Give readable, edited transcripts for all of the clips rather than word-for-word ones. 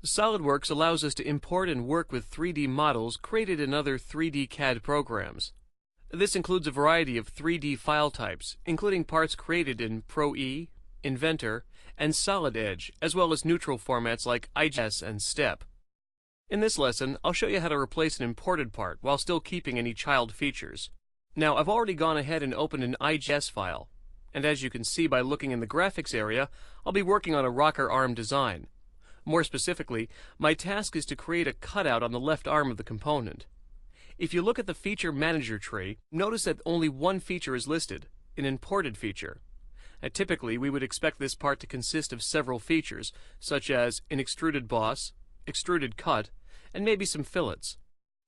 SolidWorks allows us to import and work with 3D models created in other 3D CAD programs. This includes a variety of 3D file types, including parts created in Pro-E, Inventor, and Solid Edge, as well as neutral formats like IGS and STEP. In this lesson, I'll show you how to replace an imported part while still keeping any child features. Now, I've already gone ahead and opened an IGS file, and as you can see by looking in the graphics area, I'll be working on a rocker arm design. More specifically, my task is to create a cutout on the left arm of the component. If you look at the feature manager tree, notice that only one feature is listed, an imported feature. Typically, we would expect this part to consist of several features, such as an extruded boss, extruded cut, and maybe some fillets.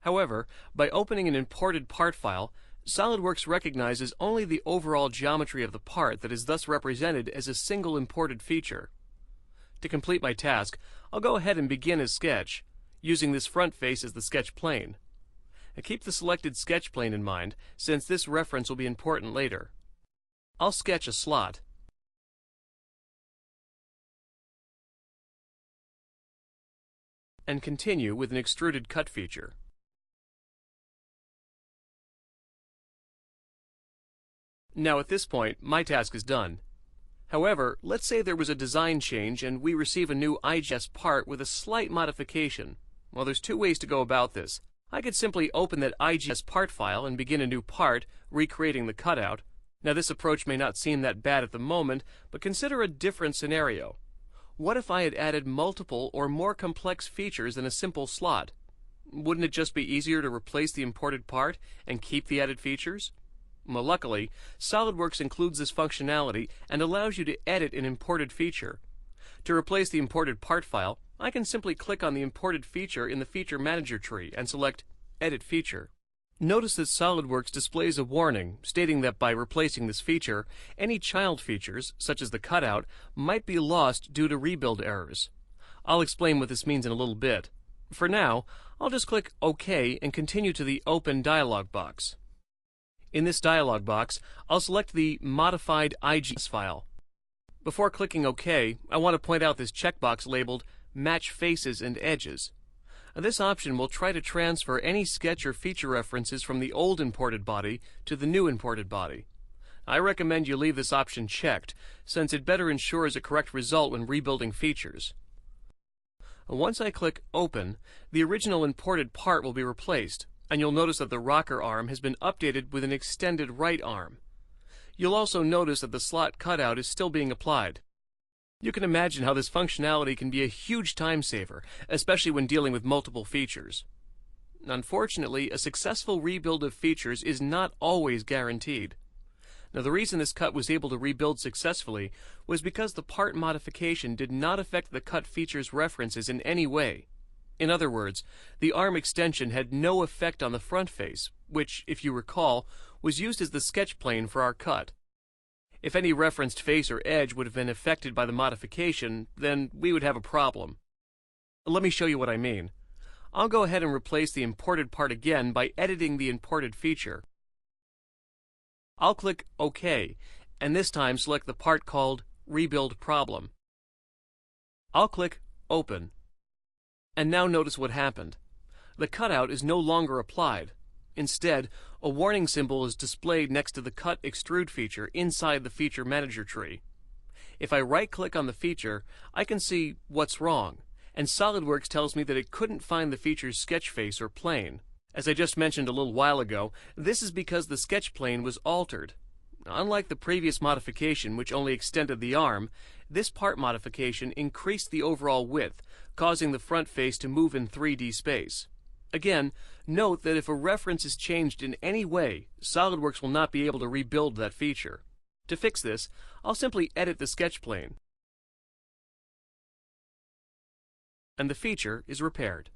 However, by opening an imported part file, SolidWorks recognizes only the overall geometry of the part that is thus represented as a single imported feature. To complete my task, I'll go ahead and begin a sketch, using this front face as the sketch plane. Keep the selected sketch plane in mind, since this reference will be important later. I'll sketch a slot. And continue with an extruded cut feature. Now at this point, my task is done. However, let's say there was a design change and we receive a new IGS part with a slight modification. Well, there's two ways to go about this. I could simply open that IGS part file and begin a new part, recreating the cutout. Now this approach may not seem that bad at the moment, but consider a different scenario. What if I had added multiple or more complex features in a simple slot? Wouldn't it just be easier to replace the imported part and keep the added features? Well, luckily, SolidWorks includes this functionality and allows you to edit an imported feature. To replace the imported part file, I can simply click on the imported feature in the Feature Manager tree and select Edit Feature. Notice that SolidWorks displays a warning stating that by replacing this feature, any child features, such as the cutout, might be lost due to rebuild errors. I'll explain what this means in a little bit. For now, I'll just click OK and continue to the Open dialog box. In this dialog box, I'll select the Modified IGS file. Before clicking OK, I want to point out this checkbox labeled Match Faces and Edges. This option will try to transfer any sketch or feature references from the old imported body to the new imported body. I recommend you leave this option checked, since it better ensures a correct result when rebuilding features. Once I click Open, the original imported part will be replaced, and you'll notice that the rocker arm has been updated with an extended right arm. You'll also notice that the slot cutout is still being applied. You can imagine how this functionality can be a huge time saver, especially when dealing with multiple features. Unfortunately, a successful rebuild of features is not always guaranteed. Now, the reason this cut was able to rebuild successfully was because the part modification did not affect the cut feature's references in any way. In other words, the arm extension had no effect on the front face, which, if you recall, was used as the sketch plane for our cut. If any referenced face or edge would have been affected by the modification, then we would have a problem. Let me show you what I mean. I'll go ahead and replace the imported part again by editing the imported feature. I'll click OK, and this time select the part called Rebuild Problem. I'll click Open. And now notice what happened. The cutout is no longer applied. Instead, a warning symbol is displayed next to the Cut Extrude feature inside the Feature Manager tree. If I right-click on the feature, I can see what's wrong, and SolidWorks tells me that it couldn't find the feature's sketch face or plane. As I just mentioned a little while ago, this is because the sketch plane was altered. Unlike the previous modification, which only extended the arm, this part modification increased the overall width, causing the front face to move in 3D space. Again, note that if a reference is changed in any way, SolidWorks will not be able to rebuild that feature. To fix this, I'll simply edit the sketch plane, and the feature is repaired.